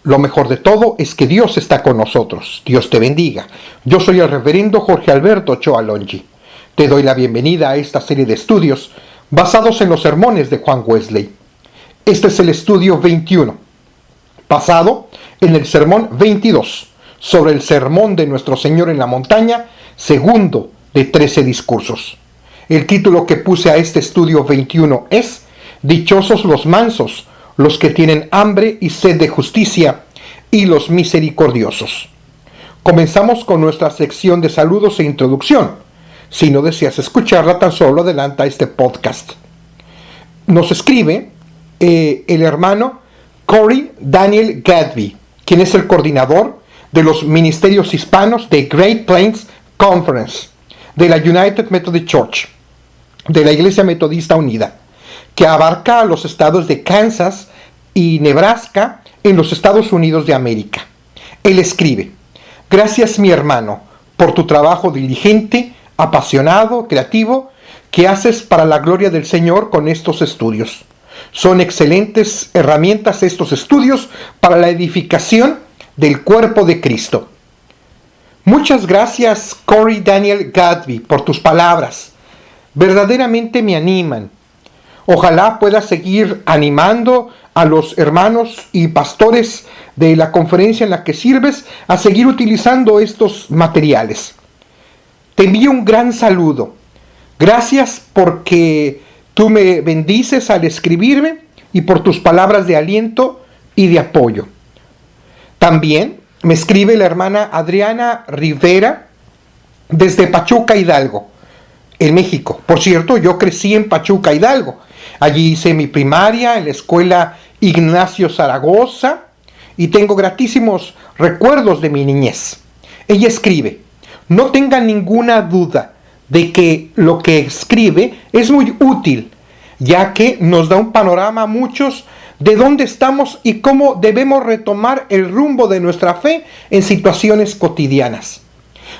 Lo mejor de todo es que Dios está con nosotros. Dios te bendiga. Yo soy el reverendo Jorge Alberto Ochoa Longi. Te doy la bienvenida a esta serie de estudios basados en los sermones de Juan Wesley. Este es el estudio 21, basado en el sermón 22, sobre el sermón de nuestro Señor en la montaña, segundo de 13 discursos. El título que puse a este estudio 21 es Dichosos los mansos, los que tienen hambre y sed de justicia, y los misericordiosos. Comenzamos con nuestra sección de saludos e introducción. Si no deseas escucharla, tan solo adelanta este podcast. Nos escribe el hermano Corey Daniel Gadby, quien es el coordinador de los ministerios hispanos de Great Plains Conference, de la United Methodist Church, de la Iglesia Metodista Unida, que abarca a los estados de Kansas y Nebraska en los Estados Unidos de América. Él escribe: gracias, mi hermano, por tu trabajo diligente, apasionado, creativo, que haces para la gloria del Señor con estos estudios. Son excelentes herramientas estos estudios para la edificación del cuerpo de Cristo. Muchas gracias, Corey Daniel Gadby, por tus palabras. Verdaderamente me animan. Ojalá puedas seguir animando a los hermanos y pastores de la conferencia en la que sirves a seguir utilizando estos materiales. Te envío un gran saludo. Gracias porque tú me bendices al escribirme y por tus palabras de aliento y de apoyo. También me escribe la hermana Adriana Rivera desde Pachuca, Hidalgo, en México. Por cierto, yo crecí en Pachuca, Hidalgo. Allí hice mi primaria en la escuela Ignacio Zaragoza y tengo gratísimos recuerdos de mi niñez. Ella escribe: no tenga ninguna duda de que lo que escribe es muy útil, ya que nos da un panorama a muchos de dónde estamos y cómo debemos retomar el rumbo de nuestra fe en situaciones cotidianas.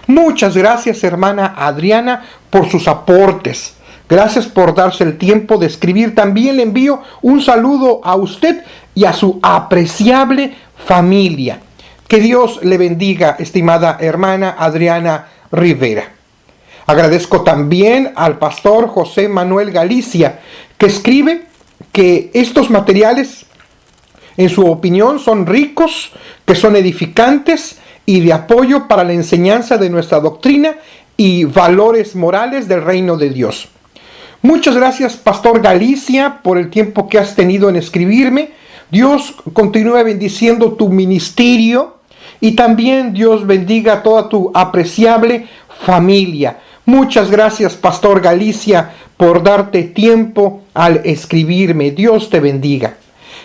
Muchas gracias, hermana Adriana, por sus aportes. Gracias por darse el tiempo de escribir. También le envío un saludo a usted y a su apreciable familia. Que Dios le bendiga, estimada hermana Adriana Rivera. Agradezco también al pastor José Manuel Galicia, que escribe que estos materiales, en su opinión, son ricos, que son edificantes y de apoyo para la enseñanza de nuestra doctrina y valores morales del reino de Dios. Muchas gracias, pastor Galicia, por el tiempo que has tenido en escribirme. Dios continúe bendiciendo tu ministerio y también Dios bendiga a toda tu apreciable familia. Muchas gracias, pastor Galicia, por darte tiempo al escribirme. Dios te bendiga.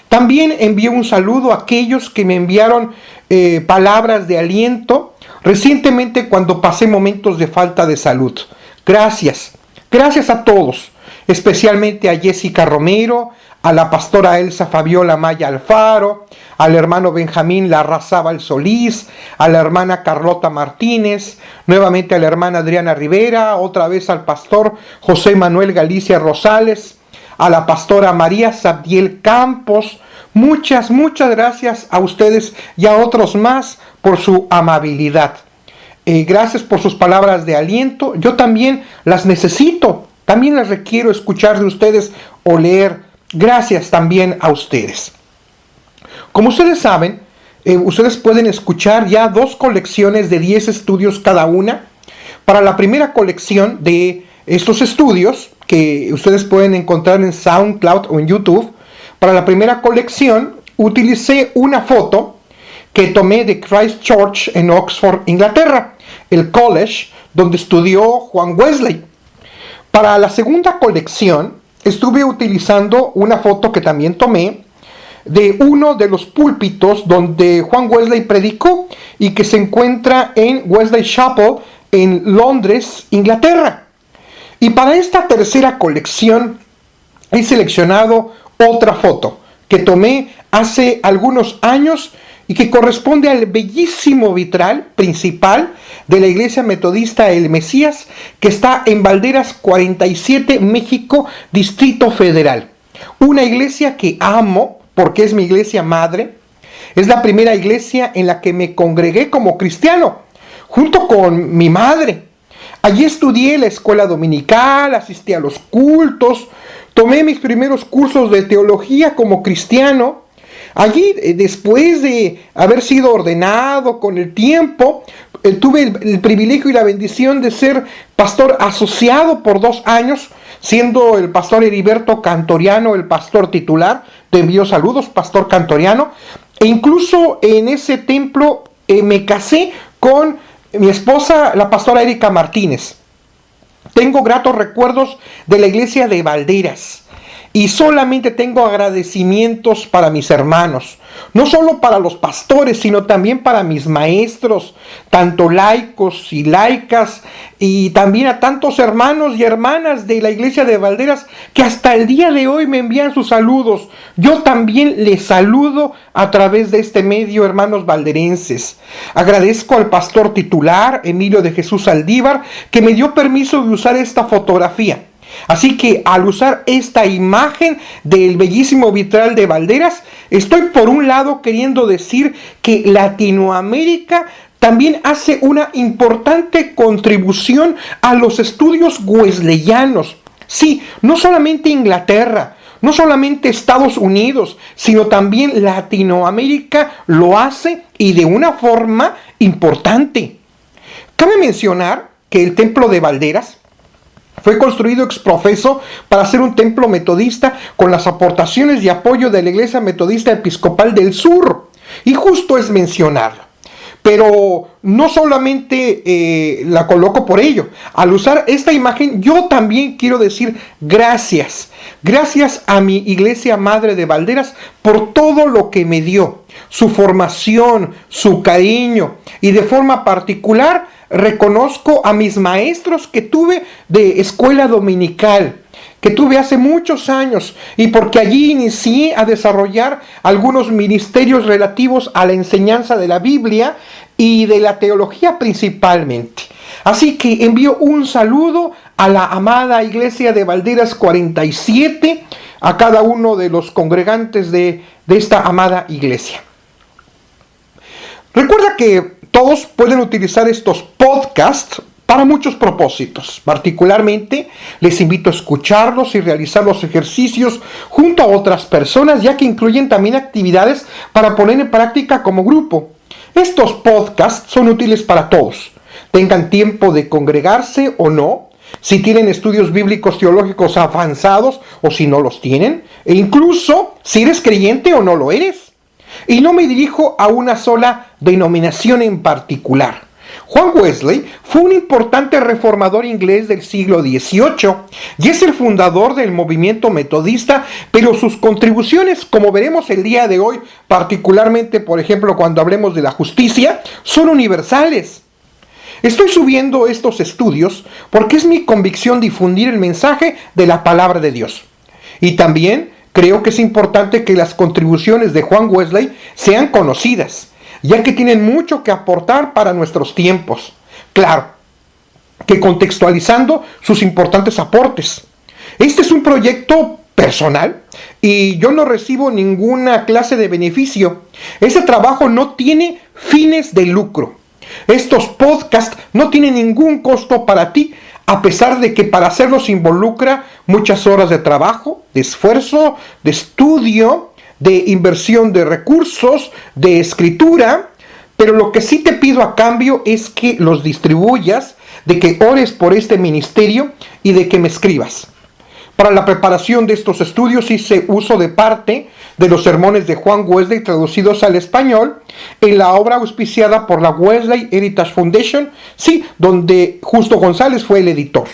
También envío un saludo a aquellos que me enviaron palabras de aliento recientemente cuando pasé momentos de falta de salud. Gracias. Gracias a todos, especialmente a Jessica Romero, a la pastora Elsa Fabiola Maya Alfaro, al hermano Benjamín Larrazábal Solís, a la hermana Carlota Martínez, nuevamente a la hermana Adriana Rivera, otra vez al pastor José Manuel Galicia Rosales, a la pastora María Sabdiel Campos. Muchas gracias a ustedes y a otros más por su amabilidad. Gracias por sus palabras de aliento. Yo también las necesito. También las requiero escuchar de ustedes o leer. Gracias también a ustedes. Como ustedes saben, ustedes pueden escuchar ya 2 colecciones de 10 estudios cada una. Para la primera colección de estos estudios, que ustedes pueden encontrar en SoundCloud o en YouTube, para la primera colección utilicé una foto que tomé de Christ Church en Oxford, Inglaterra, el college donde estudió Juan Wesley. Para la segunda colección estuve utilizando una foto que también tomé de uno de los púlpitos donde Juan Wesley predicó y que se encuentra en Wesley Chapel en Londres, Inglaterra. Y para esta tercera colección he seleccionado otra foto que tomé hace algunos años y que corresponde al bellísimo vitral principal de la Iglesia Metodista El Mesías, que está en Valderas 47, México, Distrito Federal. Una iglesia que amo porque es mi iglesia madre, Es la primera iglesia en la que me congregué como cristiano, junto con mi madre. Allí estudié la escuela dominical, asistí a los cultos, tomé mis primeros cursos de teología como cristiano. Allí, después de haber sido ordenado con el tiempo, tuve el privilegio y la bendición de ser pastor asociado por 2 años, siendo el pastor Heriberto Cantoriano el pastor titular. Te envío saludos, pastor Cantoriano. E incluso en ese templo me casé con mi esposa, la pastora Erika Martínez. Tengo gratos recuerdos de la iglesia de Valderas. Y solamente tengo agradecimientos para mis hermanos, no solo para los pastores, sino también para mis maestros, tanto laicos y laicas, y también a tantos hermanos y hermanas de la iglesia de Valderas que hasta el día de hoy me envían sus saludos. Yo también les saludo a través de este medio, hermanos valderenses. Agradezco al pastor titular, Emilio de Jesús Saldívar, que me dio permiso de usar esta fotografía. Así que al usar esta imagen del bellísimo vitral de Valderas, estoy por un lado queriendo decir que Latinoamérica también hace una importante contribución a los estudios wesleyanos. Sí, no solamente Inglaterra, no solamente Estados Unidos, sino también Latinoamérica lo hace y de una forma importante. Cabe mencionar que el templo de Valderas fue construido ex profeso para ser un templo metodista con las aportaciones y apoyo de la Iglesia Metodista Episcopal del Sur. Y justo es mencionarlo. Pero no solamente la coloco por ello. Al usar esta imagen, yo también quiero decir gracias. Gracias a mi Iglesia Madre de Valderas por todo lo que me dio. Su formación, su cariño y de forma particular reconozco a mis maestros que tuve de escuela dominical, que tuve hace muchos años, y porque allí inicié a desarrollar algunos ministerios relativos a la enseñanza de la Biblia y de la teología principalmente. Así que envío un saludo a la amada Iglesia de Valderas 47, a cada uno de los congregantes de esta amada iglesia. Recuerda que todos pueden utilizar estos podcasts para muchos propósitos. Particularmente les invito a escucharlos y realizar los ejercicios junto a otras personas, ya que incluyen también actividades para poner en práctica como grupo. Estos podcasts son útiles para todos, tengan tiempo de congregarse o no, si tienen estudios bíblicos teológicos avanzados o si no los tienen, e incluso si eres creyente o no lo eres. Y no me dirijo a una sola denominación en particular. Juan Wesley fue un importante reformador inglés del siglo XVIII y es el fundador del movimiento metodista, pero sus contribuciones, como veremos el día de hoy, particularmente, por ejemplo, cuando hablemos de la justicia, son universales. Estoy subiendo estos estudios porque es mi convicción difundir el mensaje de la palabra de Dios. Y también creo que es importante que las contribuciones de Juan Wesley sean conocidas, ya que tienen mucho que aportar para nuestros tiempos. Claro, que contextualizando sus importantes aportes. Este es un proyecto personal y yo no recibo ninguna clase de beneficio. Ese trabajo no tiene fines de lucro. Estos podcasts no tienen ningún costo para ti, a pesar de que para hacerlos involucra muchas horas de trabajo, de esfuerzo, de estudio, de inversión de recursos, de escritura. Pero lo que sí te pido a cambio es que los distribuyas, de que ores por este ministerio y de que me escribas. Para la preparación de estos estudios hice uso de parte de los sermones de Juan Wesley traducidos al español en la obra auspiciada por la Wesley Heritage Foundation, sí, donde Justo González fue el editor.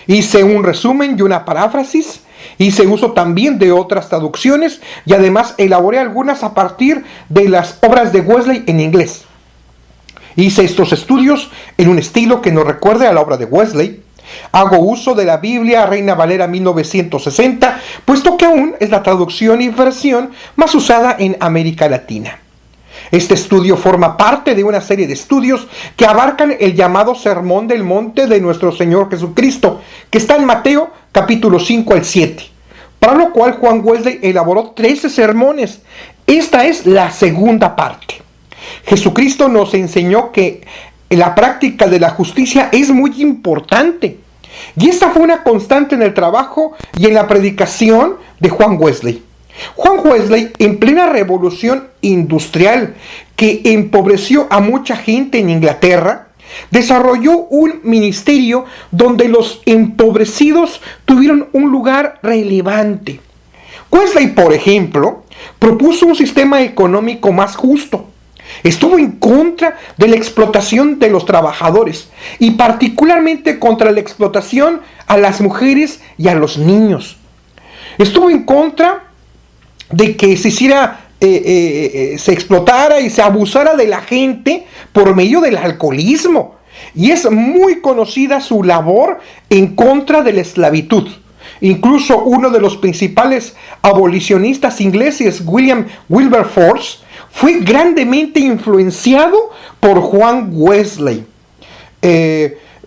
Hice un resumen y una paráfrasis, hice uso también de otras traducciones y además elaboré algunas a partir de las obras de Wesley en inglés. Hice estos estudios en un estilo que nos recuerde a la obra de Wesley. Hago uso de la Biblia Reina Valera 1960, puesto que aún es la traducción y versión más usada en América Latina. Este estudio forma parte de una serie de estudios que abarcan el llamado Sermón del Monte de nuestro Señor Jesucristo, que está en Mateo capítulo 5 al 7. para lo cual Juan Wesley elaboró 13 sermones. Esta es la segunda parte. Jesucristo nos enseñó que la práctica de la justicia es muy importante. Y esta fue una constante en el trabajo y en la predicación de Juan Wesley. Juan Wesley, en plena revolución industrial que empobreció a mucha gente en Inglaterra, desarrolló un ministerio donde los empobrecidos tuvieron un lugar relevante. Wesley, por ejemplo, propuso un sistema económico más justo. Estuvo en contra de la explotación de los trabajadores y particularmente contra la explotación a las mujeres y a los niños. Estuvo en contra de que se explotara y se abusara de la gente por medio del alcoholismo. Y es muy conocida su labor en contra de la esclavitud. Incluso uno de los principales abolicionistas ingleses, William Wilberforce, fue grandemente influenciado por Juan Wesley.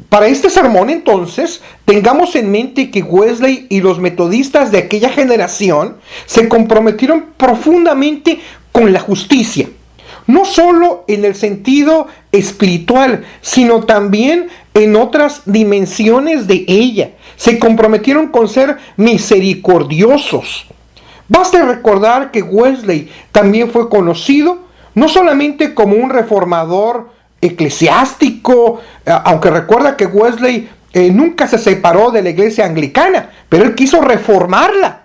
Para este sermón, entonces, tengamos en mente que Wesley y los metodistas de aquella generación se comprometieron profundamente con la justicia, no solo en el sentido espiritual, sino también en otras dimensiones de ella. Se comprometieron con ser misericordiosos. Basta recordar que Wesley también fue conocido no solamente como un reformador eclesiástico, aunque recuerda que Wesley nunca se separó de la iglesia anglicana, pero él quiso reformarla.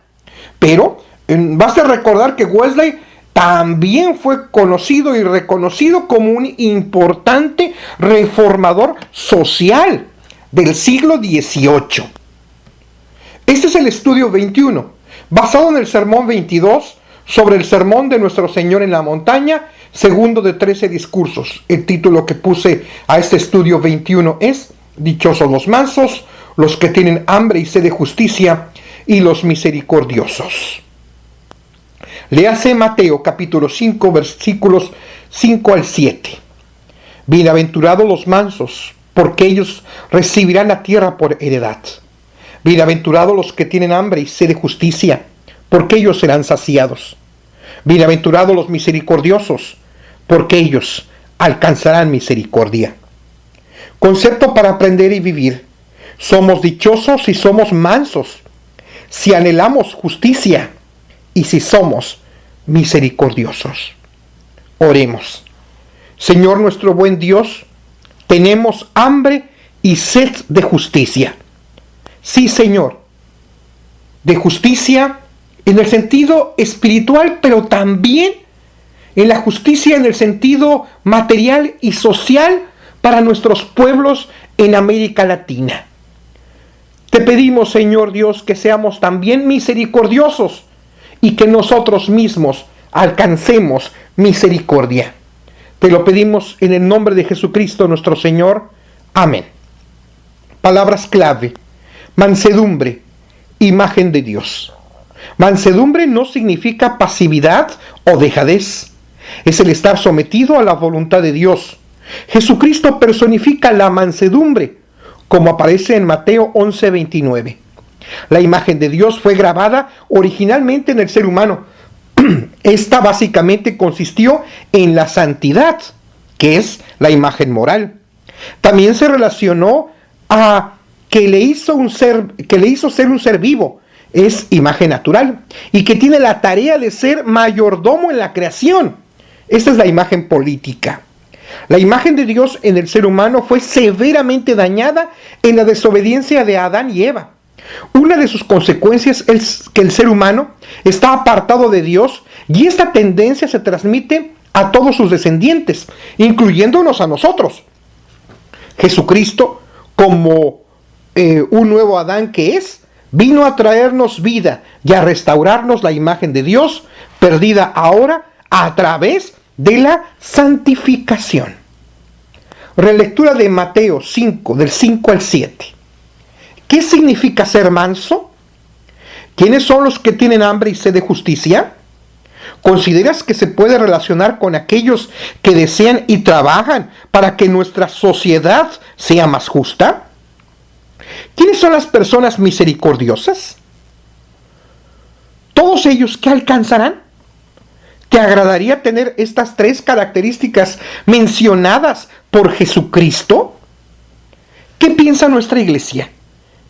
Pero basta recordar que Wesley también fue conocido y reconocido como un importante reformador social del siglo XVIII. Este es el estudio 21, basado en el sermón 22 sobre el sermón de nuestro Señor en la montaña, segundo de 13 discursos. El título que puse a este estudio 21 es Dichosos los mansos, los que tienen hambre y sed de justicia, y los misericordiosos. Léase Mateo capítulo 5, versículos 5 al 7. Bienaventurados los mansos, porque ellos recibirán la tierra por heredad. Bienaventurados los que tienen hambre y sed de justicia, porque ellos serán saciados. Bienaventurados los misericordiosos, porque ellos alcanzarán misericordia. Concepto para aprender y vivir. Somos dichosos si somos mansos, si anhelamos justicia y si somos misericordiosos. Oremos. Señor nuestro buen Dios, tenemos hambre y sed de justicia. Sí, Señor, de justicia en el sentido espiritual, pero también en la justicia en el sentido material y social para nuestros pueblos en América Latina. Te pedimos, Señor Dios, que seamos también misericordiosos y que nosotros mismos alcancemos misericordia. Te lo pedimos en el nombre de Jesucristo nuestro Señor. Amén. Palabras clave. Mansedumbre, imagen de Dios. Mansedumbre no significa pasividad o dejadez. Es el estar sometido a la voluntad de Dios. Jesucristo personifica la mansedumbre, como aparece en Mateo 11:29. La imagen de Dios fue grabada originalmente en el ser humano. Esta básicamente consistió en la santidad, que es la imagen moral. También se relacionó a que le hizo ser un ser vivo, es imagen natural, y que tiene la tarea de ser mayordomo en la creación. Esta es la imagen política. La imagen de Dios en el ser humano fue severamente dañada en la desobediencia de Adán y Eva. Una de sus consecuencias es que el ser humano está apartado de Dios y esta tendencia se transmite a todos sus descendientes, incluyéndonos a nosotros. Jesucristo, como un nuevo Adán que es, vino a traernos vida y a restaurarnos la imagen de Dios, perdida ahora a través de la santificación. Relectura de Mateo 5, del 5 al 7. ¿Qué significa ser manso? ¿Quiénes son los que tienen hambre y sed de justicia? ¿Consideras que se puede relacionar con aquellos que desean y trabajan para que nuestra sociedad sea más justa? ¿Quiénes son las personas misericordiosas? ¿Todos ellos qué alcanzarán? ¿Te agradaría tener estas 3 características mencionadas por Jesucristo? ¿Qué piensa nuestra iglesia?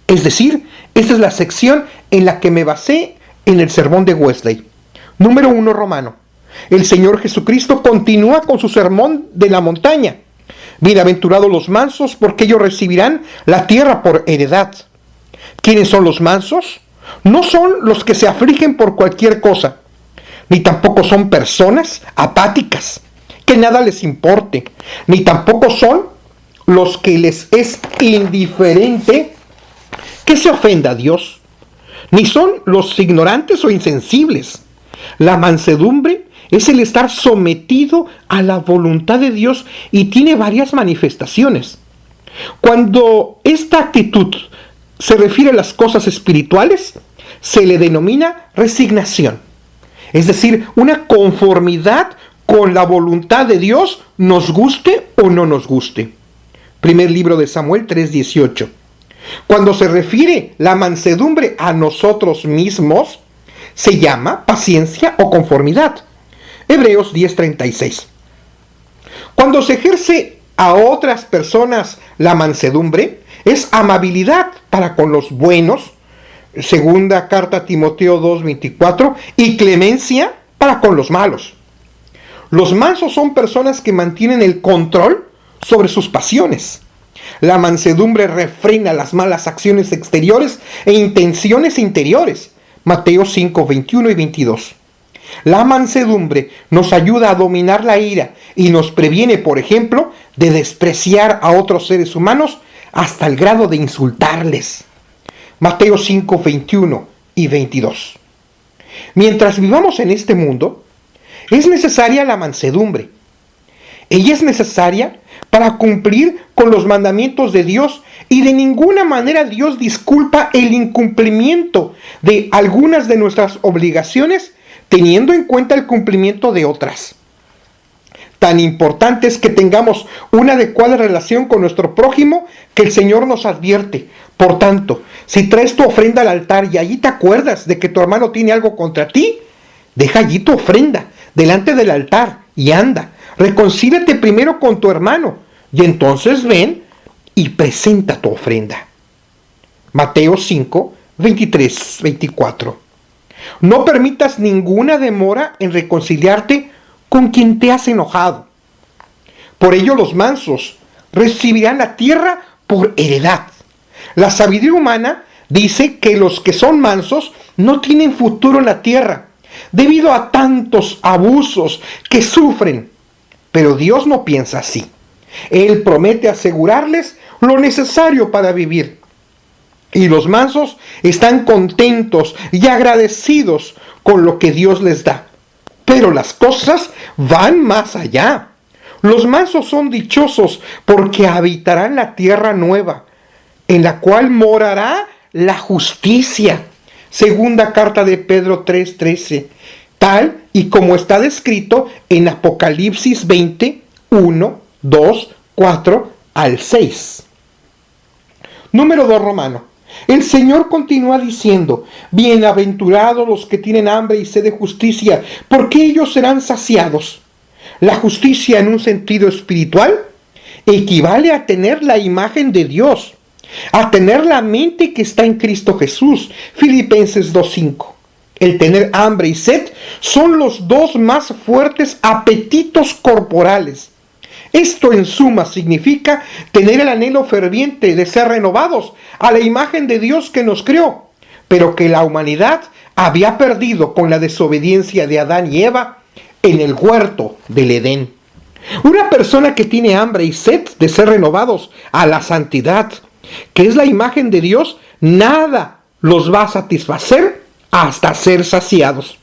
Es decir, esta es la sección en la que me basé en el sermón de Wesley. Número 1, Romano. El Señor Jesucristo continúa con su sermón de la montaña. Bienaventurados los mansos, porque ellos recibirán la tierra por heredad. ¿Quiénes son los mansos? No son los que se afligen por cualquier cosa, ni tampoco son personas apáticas, que nada les importe, ni tampoco son los que les es indiferente que se ofenda a Dios, ni son los ignorantes o insensibles. La mansedumbre es el estar sometido a la voluntad de Dios y tiene varias manifestaciones. Cuando esta actitud se refiere a las cosas espirituales, se le denomina resignación. Es decir, una conformidad con la voluntad de Dios, nos guste o no nos guste. Primer libro de Samuel 3:18. Cuando se refiere la mansedumbre a nosotros mismos, se llama paciencia o conformidad. Hebreos 10:36. Cuando se ejerce a otras personas la mansedumbre, es amabilidad para con los buenos, segunda carta a Timoteo 2:24, y clemencia para con los malos. Los mansos son personas que mantienen el control sobre sus pasiones. La mansedumbre refrena las malas acciones exteriores e intenciones interiores. Mateo 5:21 y 22. La mansedumbre nos ayuda a dominar la ira y nos previene, por ejemplo, de despreciar a otros seres humanos hasta el grado de insultarles. Mateo 5:21 y 22. Mientras vivamos en este mundo, es necesaria la mansedumbre. Ella es necesaria para cumplir con los mandamientos de Dios, y de ninguna manera Dios disculpa el incumplimiento de algunas de nuestras obligaciones, teniendo en cuenta el cumplimiento de otras. Tan importante es que tengamos una adecuada relación con nuestro prójimo, que el Señor nos advierte. Por tanto, si traes tu ofrenda al altar y allí te acuerdas de que tu hermano tiene algo contra ti, deja allí tu ofrenda delante del altar y anda, reconcíliate primero con tu hermano y entonces ven y presenta tu ofrenda. Mateo 5:23-24. No permitas ninguna demora en reconciliarte con quien te has enojado. Por ello los mansos recibirán la tierra por heredad. La sabiduría humana dice que los que son mansos no tienen futuro en la tierra, debido a tantos abusos que sufren. Pero Dios no piensa así. Él promete asegurarles lo necesario para vivir. Y los mansos están contentos y agradecidos con lo que Dios les da. Pero las cosas van más allá. Los mansos son dichosos porque habitarán la tierra nueva, en la cual morará la justicia. Segunda carta de Pedro 3:13, tal y como está descrito en Apocalipsis 20, 1, 2, 4 al 6. Número 2, Romano. El Señor continúa diciendo: bienaventurados los que tienen hambre y sed de justicia, porque ellos serán saciados. La justicia en un sentido espiritual equivale a tener la imagen de Dios, a tener la mente que está en Cristo Jesús. Filipenses 2:5. El tener hambre y sed son los dos más fuertes apetitos corporales. Esto en suma significa tener el anhelo ferviente de ser renovados a la imagen de Dios que nos creó, pero que la humanidad había perdido con la desobediencia de Adán y Eva en el huerto del Edén. Una persona que tiene hambre y sed de ser renovados a la santidad, que es la imagen de Dios, nada los va a satisfacer hasta ser saciados.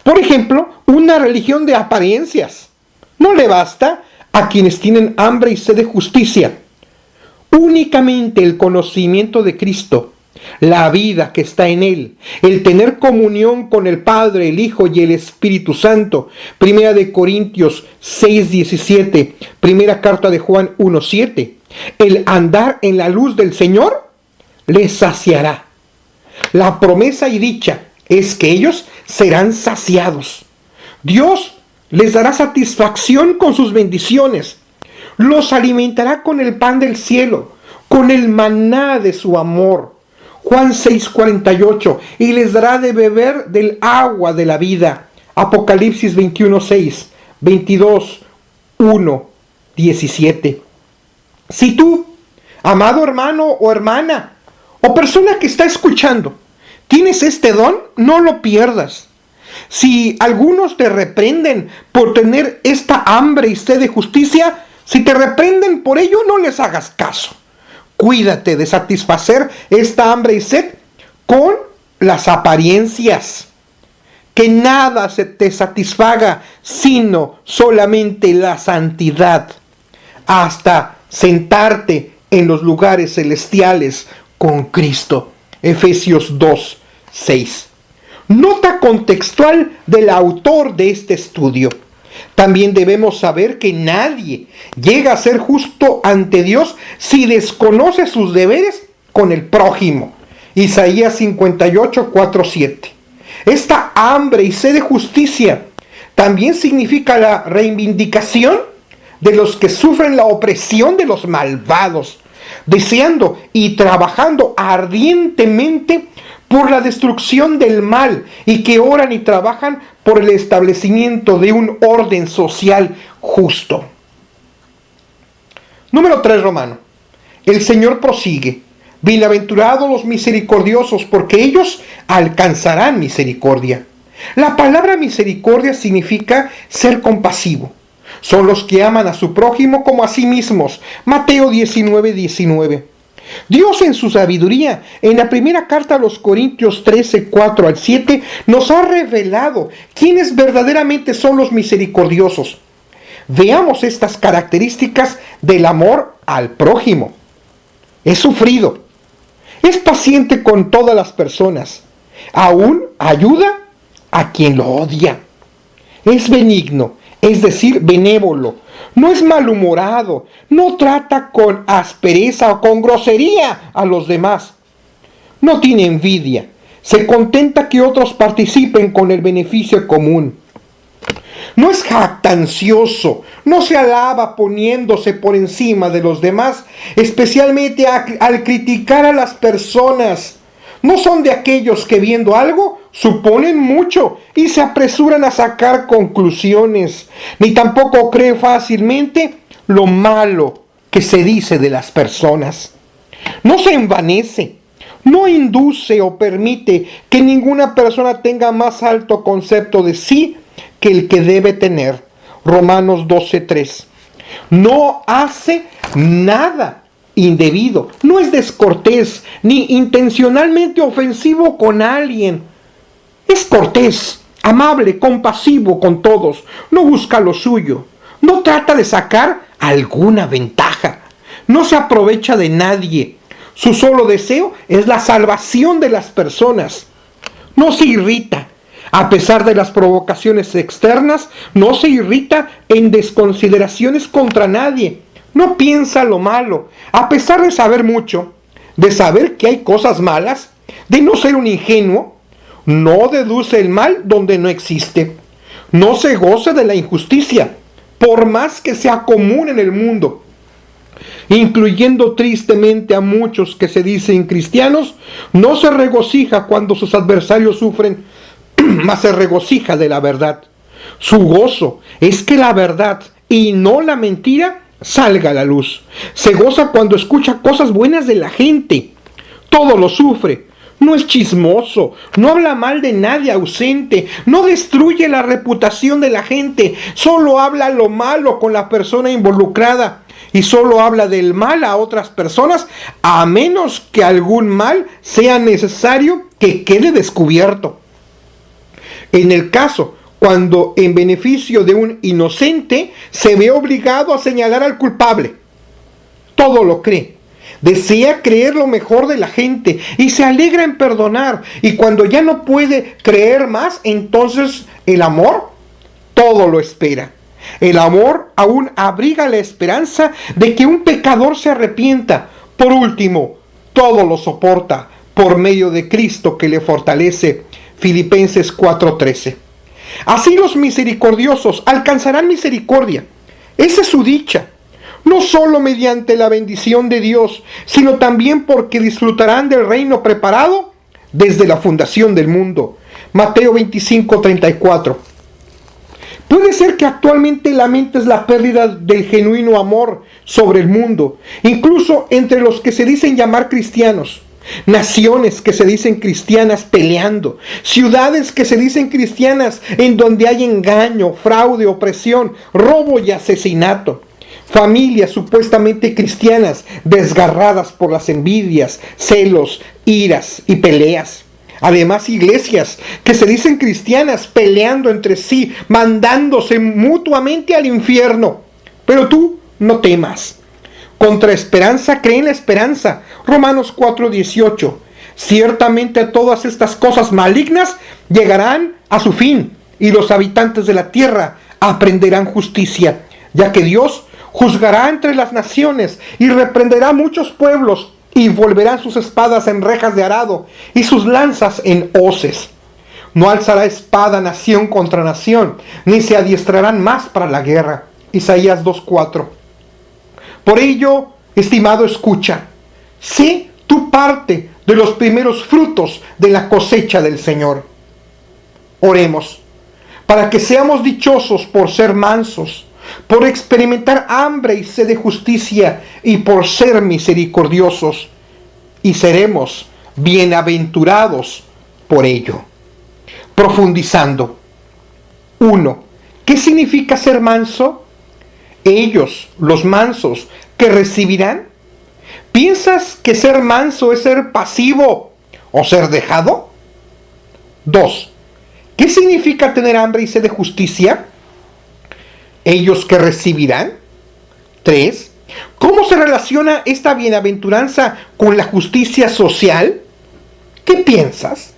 Por ejemplo, una religión de apariencias no le basta a quienes tienen hambre y sed de justicia. Únicamente el conocimiento de Cristo, la vida que está en Él, el tener comunión con el Padre, el Hijo y el Espíritu Santo. Primera de Corintios 6:17, primera carta de Juan 1:7. El andar en la luz del Señor les saciará. La promesa y dicha es que ellos serán saciados. Dios les dará satisfacción con sus bendiciones. Los alimentará con el pan del cielo, con el maná de su amor. Juan 6:48, y les dará de beber del agua de la vida. Apocalipsis 21:6, 22:1-17. Si tú, amado hermano o hermana, o persona que está escuchando, tienes este don, no lo pierdas. Si algunos te reprenden por tener esta hambre y sed de justicia, si te reprenden por ello, no les hagas caso. Cuídate de satisfacer esta hambre y sed con las apariencias. Que nada se te satisfaga, sino solamente la santidad, hasta sentarte en los lugares celestiales con Cristo. Efesios 2:6. Nota contextual del autor de este estudio. También debemos saber que nadie llega a ser justo ante Dios si desconoce sus deberes con el prójimo. Isaías 58:4-7. Esta hambre y sed de justicia también significa la reivindicación de los que sufren la opresión de los malvados, deseando y trabajando ardientemente por la destrucción del mal, y que oran y trabajan por el establecimiento de un orden social justo. Número 3, Romano. El Señor prosigue: bienaventurados los misericordiosos, porque ellos alcanzarán misericordia. La palabra misericordia significa ser compasivo. Son los que aman a su prójimo como a sí mismos. Mateo 19:19. Dios, en su sabiduría, en la primera carta a los Corintios 13:4-7, nos ha revelado quiénes verdaderamente son los misericordiosos. Veamos estas características del amor al prójimo. Es sufrido, es paciente con todas las personas, aún ayuda a quien lo odia. Es benigno, es decir, benévolo. No es malhumorado, no trata con aspereza o con grosería a los demás. No tiene envidia, se contenta que otros participen con el beneficio común. No es jactancioso, no se alaba poniéndose por encima de los demás, especialmente al criticar a las personas. No son de aquellos que viendo algo suponen mucho y se apresuran a sacar conclusiones, ni tampoco cree fácilmente lo malo que se dice de las personas. No se envanece, no induce o permite que ninguna persona tenga más alto concepto de sí que el que debe tener. Romanos 12:3. No hace nada indebido, no es descortés ni intencionalmente ofensivo con alguien. Es cortés, amable, compasivo con todos, no busca lo suyo, no trata de sacar alguna ventaja, no se aprovecha de nadie. Su solo deseo es la salvación de las personas. No se irrita. A pesar de las provocaciones externas, no se irrita en desconsideraciones contra nadie. No piensa lo malo, a pesar de saber mucho, de saber que hay cosas malas, de no ser un ingenuo. No deduce el mal donde no existe. No se goza de la injusticia, por más que sea común en el mundo, incluyendo tristemente a muchos que se dicen cristianos. No se regocija cuando sus adversarios sufren, mas se regocija de la verdad. Su gozo es que la verdad y no la mentira salga a la luz. Se goza cuando escucha cosas buenas de la gente. Todo lo sufre. No es chismoso, no habla mal de nadie ausente, no destruye la reputación de la gente, solo habla lo malo con la persona involucrada y solo habla del mal a otras personas, a menos que algún mal sea necesario que quede descubierto. En el caso cuando en beneficio de un inocente se ve obligado a señalar al culpable, todo lo cree. Desea creer lo mejor de la gente y se alegra en perdonar. Y cuando ya no puede creer más, entonces el amor todo lo espera. El amor aún abriga la esperanza de que un pecador se arrepienta. Por último, todo lo soporta por medio de Cristo que le fortalece. Filipenses 4:13. Así los misericordiosos alcanzarán misericordia. Esa es su dicha. No solo mediante la bendición de Dios, sino también porque disfrutarán del reino preparado desde la fundación del mundo. Mateo 25:34. Puede ser que actualmente lamentes la pérdida del genuino amor sobre el mundo, incluso entre los que se dicen llamar cristianos. Naciones que se dicen cristianas peleando, ciudades que se dicen cristianas en donde hay engaño, fraude, opresión, robo y asesinato. Familias supuestamente cristianas desgarradas por las envidias, celos, iras y peleas. Además, iglesias que se dicen cristianas peleando entre sí, mandándose mutuamente al infierno. Pero tú no temas. Contra esperanza cree en la esperanza. Romanos 4:18. Ciertamente todas estas cosas malignas llegarán a su fin, y los habitantes de la tierra aprenderán justicia, ya que Dios juzgará entre las naciones y reprenderá muchos pueblos, y volverán sus espadas en rejas de arado y sus lanzas en hoces. No alzará espada nación contra nación, ni se adiestrarán más para la guerra. Isaías 2:4. Por ello, estimado, escucha. Sé tu parte de los primeros frutos de la cosecha del Señor. Oremos, para que seamos dichosos por ser mansos, por experimentar hambre y sed de justicia y por ser misericordiosos, y seremos bienaventurados por ello. Profundizando. 1. ¿Qué significa ser manso? Ellos, los mansos, que recibirán. ¿Piensas que ser manso es ser pasivo o ser dejado? 2. ¿Qué significa tener hambre y sed de justicia? Ellos que recibirán. 3. ¿Cómo se relaciona esta bienaventuranza con la justicia social? ¿Qué piensas?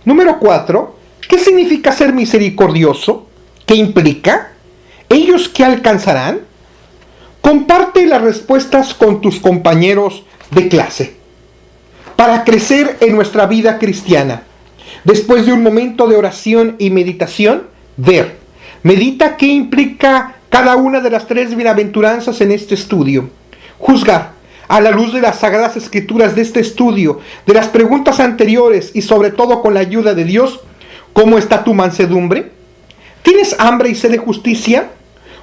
Número 4. ¿Qué significa ser misericordioso? ¿Qué implica? ¿Ellos qué alcanzarán? Comparte las respuestas con tus compañeros de clase para crecer en nuestra vida cristiana. Después de un momento de oración y meditación, medita qué implica cada una de las 3 bienaventuranzas en este estudio. Juzgar, a la luz de las sagradas escrituras de este estudio, de las preguntas anteriores y sobre todo con la ayuda de Dios, ¿cómo está tu mansedumbre? ¿Tienes hambre y sed de justicia?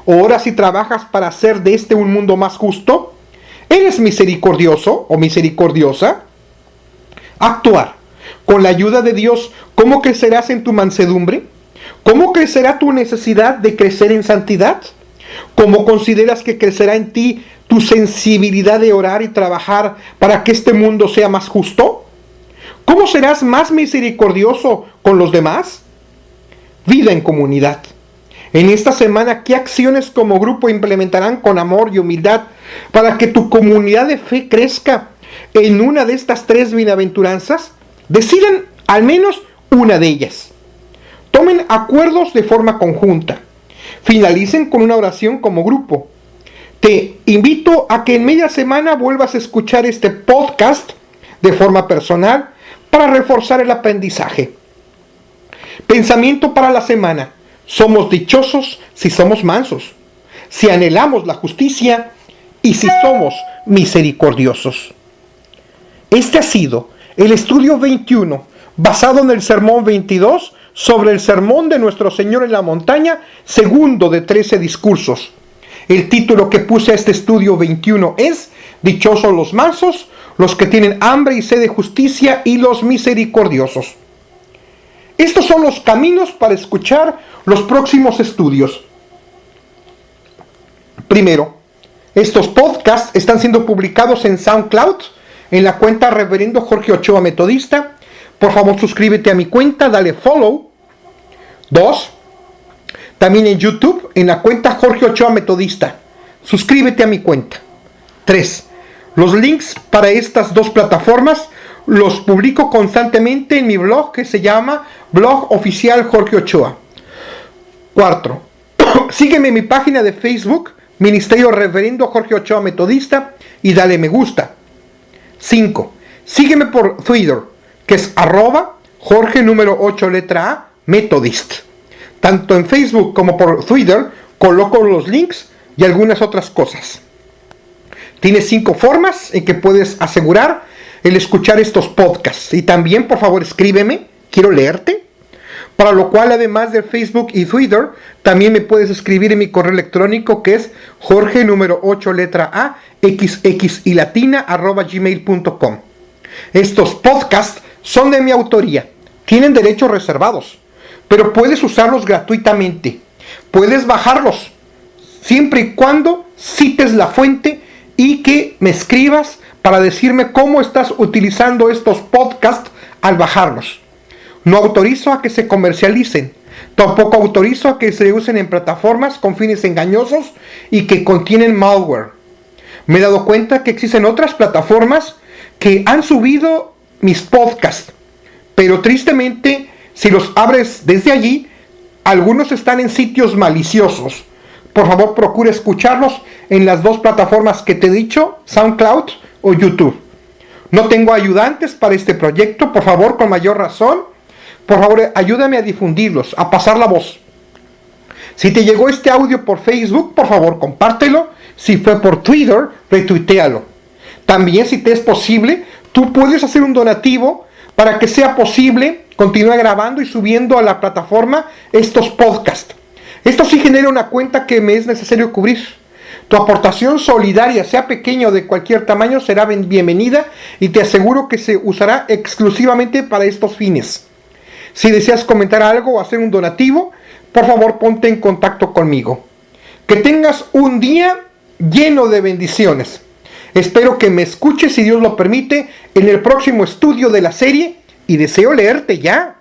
¿Oras y trabajas para hacer de este un mundo más justo? ¿Eres misericordioso o misericordiosa? Actuar. Con la ayuda de Dios, ¿cómo crecerás en tu mansedumbre? ¿Cómo crecerá tu necesidad de crecer en santidad? ¿Cómo consideras que crecerá en ti tu sensibilidad de orar y trabajar para que este mundo sea más justo? ¿Cómo serás más misericordioso con los demás? Vida en comunidad. En esta semana, ¿qué acciones como grupo implementarán con amor y humildad para que tu comunidad de fe crezca en una de estas 3 bienaventuranzas? Decidan al menos una de ellas. Tomen acuerdos de forma conjunta. Finalicen con una oración como grupo. Te invito a que en media semana vuelvas a escuchar este podcast de forma personal para reforzar el aprendizaje. Pensamiento para la semana. Somos dichosos si somos mansos, si anhelamos la justicia y si somos misericordiosos. Este ha sido el estudio 21, basado en el sermón 22 sobre el sermón de nuestro Señor en la montaña, segundo de 13 discursos. El título que puse a este estudio 21 es Dichosos los mansos, los que tienen hambre y sed de justicia y los misericordiosos. Estos son los caminos para escuchar los próximos estudios. Primero, estos podcasts están siendo publicados en SoundCloud, en la cuenta Reverendo Jorge Ochoa Metodista. Por favor, suscríbete a mi cuenta, dale follow. 2. También en YouTube, en la cuenta Jorge Ochoa Metodista. Suscríbete a mi cuenta. 3. Los links para estas 2 plataformas los publico constantemente en mi blog que se llama Blog Oficial Jorge Ochoa. 4. Sígueme en mi página de Facebook, Ministerio Reverendo Jorge Ochoa Metodista, y dale me gusta. 5. Sígueme por Twitter, que es Jorge número 8 letra A, Methodist. Tanto en Facebook como por Twitter coloco los links y algunas otras cosas. Tienes 5 formas en que puedes asegurar el escuchar estos podcasts. Y también, por favor, escríbeme, quiero leerte. Para lo cual, además de Facebook y Twitter, también me puedes escribir en mi correo electrónico, que es Jorge número 8 letra A, XX y latina, @gmail.com. Estos podcasts son de mi autoría, tienen derechos reservados, pero puedes usarlos gratuitamente. Puedes bajarlos, siempre y cuando cites la fuente y que me escribas para decirme cómo estás utilizando estos podcasts al bajarlos. No autorizo a que se comercialicen. Tampoco autorizo a que se usen en plataformas con fines engañosos y que contienen malware. Me he dado cuenta que existen otras plataformas que han subido mis podcasts, pero tristemente, si los abres desde allí, algunos están en sitios maliciosos. Por favor, procura escucharlos en las 2 plataformas que te he dicho, SoundCloud o YouTube. No tengo ayudantes para este proyecto, por favor, con mayor razón. Por favor, ayúdame a difundirlos, a pasar la voz. Si te llegó este audio por Facebook, por favor, compártelo. Si fue por Twitter, retuitéalo. También, si te es posible, tú puedes hacer un donativo para que sea posible continuar grabando y subiendo a la plataforma estos podcasts. Esto sí genera una cuenta que me es necesario cubrir. Tu aportación solidaria, sea pequeña o de cualquier tamaño, será bienvenida y te aseguro que se usará exclusivamente para estos fines. Si deseas comentar algo o hacer un donativo, por favor ponte en contacto conmigo. Que tengas un día lleno de bendiciones. Espero que me escuches, si Dios lo permite, en el próximo estudio de la serie y deseo leerte ya.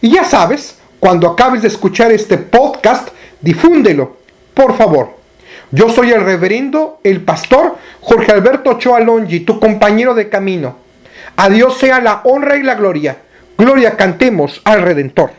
Y ya sabes, cuando acabes de escuchar este podcast, difúndelo, por favor. Yo soy el reverendo, el pastor Jorge Alberto Ochoa Longi, tu compañero de camino. A Dios sea la honra y la gloria. Gloria cantemos al Redentor.